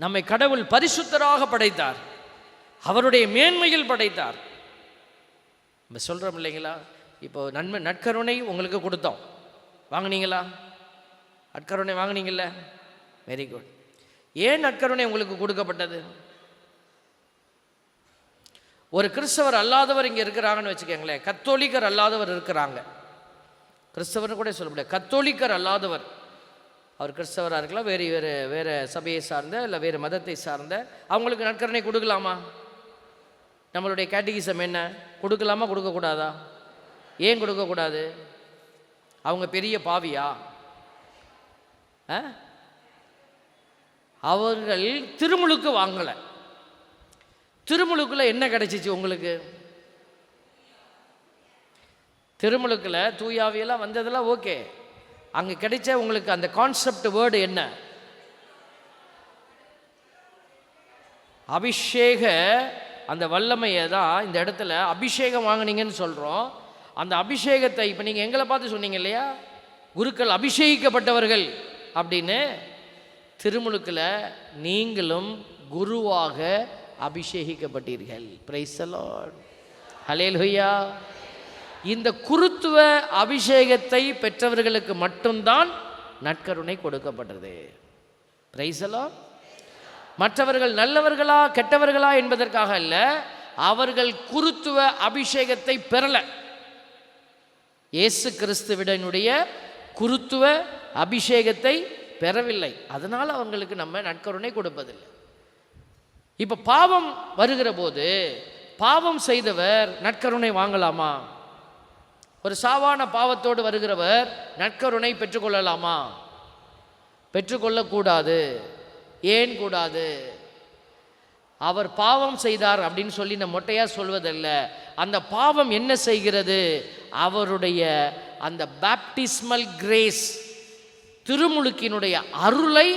நம்மை கடவுள் பரிசுத்தராக படைத்தார், அவருடைய மேன்மையில் படைத்தார். நம்ம சொல்கிறோம் இல்லைங்களா, இப்போ நற்கருணை உங்களுக்கு கொடுத்தோம், வாங்கினீங்களா? நற்கருணை வாங்கினீங்கள? Very good. ஏன் நற்கருணை உங்களுக்கு கொடுக்கப்பட்டது? ஒரு கிறிஸ்தவர் அல்லாதவர் இங்கே இருக்கிறாங்கன்னு வச்சுக்கோங்களேன், கத்தோலிக்கர் அல்லாதவர் இருக்கிறாங்க, கிறிஸ்தவர்னு கூட சொல்ல முடியாது, கத்தோலிக்கர் அல்லாதவர், அவர் கிறிஸ்தவராக இருக்கலாம், வேறு சபையை சார்ந்த இல்லை வேறு மதத்தை சார்ந்த, அவங்களுக்கு நற்கருணை கொடுக்கலாமா? நம்மளுடைய கேட்டகிசம் என்ன? கொடுக்கலாமா கொடுக்கக்கூடாதா? ஏன் கொடுக்கக்கூடாது? அவங்க பெரிய பாவியா? அவர்கள் திருமுழுக்கு வாங்கலை. திருமுழுக்கில் என்ன கிடைச்சிச்சு உங்களுக்கு? திருமுழுக்கில் தூயாவியெல்லாம் வந்ததெல்லாம் ஓகே, அங்கே கிடைச்ச உங்களுக்கு அந்த கான்செப்ட் வேர்டு என்ன? அபிஷேக அந்த வல்லமையை தான் இந்த இடத்துல அபிஷேகம் வாங்கினீங்கன்னு சொல்கிறோம். அந்த அபிஷேகத்தை இப்போ நீங்கள் எங்களை பார்த்து சொன்னீங்க இல்லையா, குருக்கள் அபிஷேகிக்கப்பட்டவர்கள் அப்படின்னு. திருமுழுக்கில் நீங்களும் குருவாக அபிஷேகிக்கப்பட்டீர்கள். பிரைஸ் தி லார்ட், ஹல்லேலூயா. இந்த குருத்துவ அபிஷேகத்தை பெற்றவர்களுக்கு மட்டும்தான் நற்கருணை கொடுக்கப்பட்டது. Praise the Lord. மற்றவர்கள் நல்லவர்களா கெட்டவர்களா என்பதற்காக அல்ல, அவர்கள் குருத்துவ அபிஷேகத்தை பெறல. இயேசு கிறிஸ்துவினுடைய குருத்துவ அபிஷேகத்தை பெறவில்லை, அதனால் அவங்களுக்கு நம்ம நற்கருணை கொடுப்பதில்லை. இப்போ பாவம் வருகிற போது பாவம் செய்தவர் நற்கருணை வாங்கலாமா? ஒரு சாவான பாவத்தோடு வருகிறவர் நற்கருணை பெற்றுக்கொள்ளலாமா? பெற்றுக்கொள்ளக்கூடாது. ஏன் கூடாது? அவர் பாவம் செய்தார் அப்படின்னு சொல்லி நம்ம மொட்டையாக சொல்வதல்ல. அந்த பாவம் என்ன செய்கிறது? அவருடைய அந்த பேப்டிஸ்மல் கிரேஸ், திருமுழுக்கினுடைய அருளை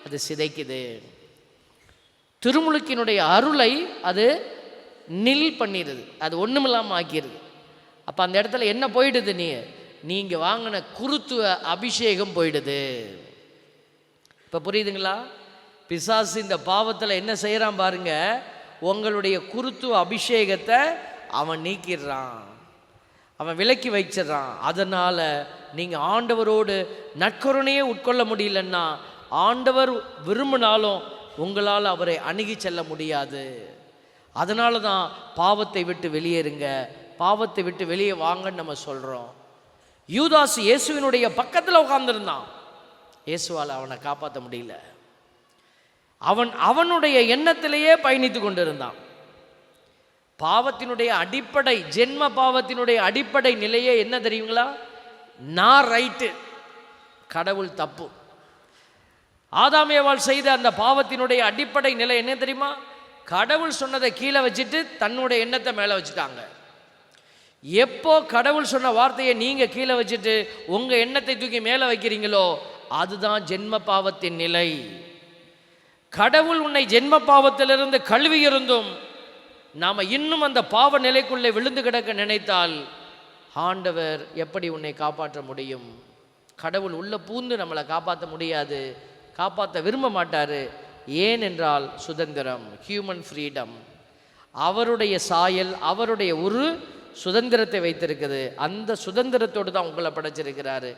அது சிதைக்குது. திருமுழுக்கினுடைய அருளை அது நில் பண்ணிடுது, அது ஒன்றுமில்லாமல் ஆக்கிடுது. அப்போ அந்த இடத்துல என்ன போயிடுது? நீங்கள் வாங்கின குருத்துவ அபிஷேகம் போயிடுது. இப்போ புரியுதுங்களா? பிசாசு இந்த பாவத்தில் என்ன செய்கிறான் பாருங்க, உங்களுடைய குருத்துவ அபிஷேகத்தை அவன் நீக்கிடுறான், அவன் விலக்கி வச்சிடறான். அதனால் நீங்கள் ஆண்டவரோடு நற்கருணையே உட்கொள்ள முடியலன்னா, ஆண்டவர் விரும்பினாலும் உங்களால் அவரை அணுகி செல்ல முடியாது. அதனால தான் பாவத்தை விட்டு வெளியேறுங்க, பாவத்தை விட்டு வெளியே வாங்கன்னு நம்ம சொல்கிறோம். யூதாஸ் இயேசுவினுடைய பக்கத்தில் உட்கார்ந்துருந்தான், இயேசுவால் அவனை காப்பாற்ற முடியல. அவனுடைய எண்ணத்திலேயே பயணித்து கொண்டிருந்தான். பாவத்தினுடைய அடிப்படை, ஜென்ம பாவத்தினுடைய அடிப்படை நிலையே என்ன தெரியுங்களா? நான் ரைட்டு, கடவுள் தப்பு. ஆதாமேவாள் செய்த அந்த பாவத்தினுடைய அடிப்படை நிலை என்ன தெரியுமா? கடவுள் சொன்னதை கீழே வச்சுட்டு தன்னுடைய எண்ணத்தை மேலே வச்சுட்டாங்க. எப்போ கடவுள் சொன்ன வார்த்தையை நீங்கள் கீழே வச்சுட்டு உங்கள் எண்ணத்தை தூக்கி மேலே வைக்கிறீங்களோ, அதுதான் ஜென்ம பாவத்தின் நிலை. கடவுள் உன்னை ஜென்ம பாவத்திலிருந்து கழுவி இருந்தும் நாம் இன்னும் அந்த பாவ நிலைக்குள்ளே விழுந்து கிடக்க நினைத்தால் ஆண்டவர் எப்படி உன்னை காப்பாற்ற முடியும்? கடவுள் உள்ள பூந்து நம்மளை காப்பாற்ற முடியாது, காப்பாற்ற விரும்ப மாட்டார். ஏனென்றால் சுதந்திரம், ஹியூமன் ஃப்ரீடம், அவருடைய சாயல், அவருடைய ஒரு சுதந்திரத்தை வைத்திருக்குது. அந்த சுதந்திரத்தோடு தான் உங்களை படைச்சிருக்கிறாரு.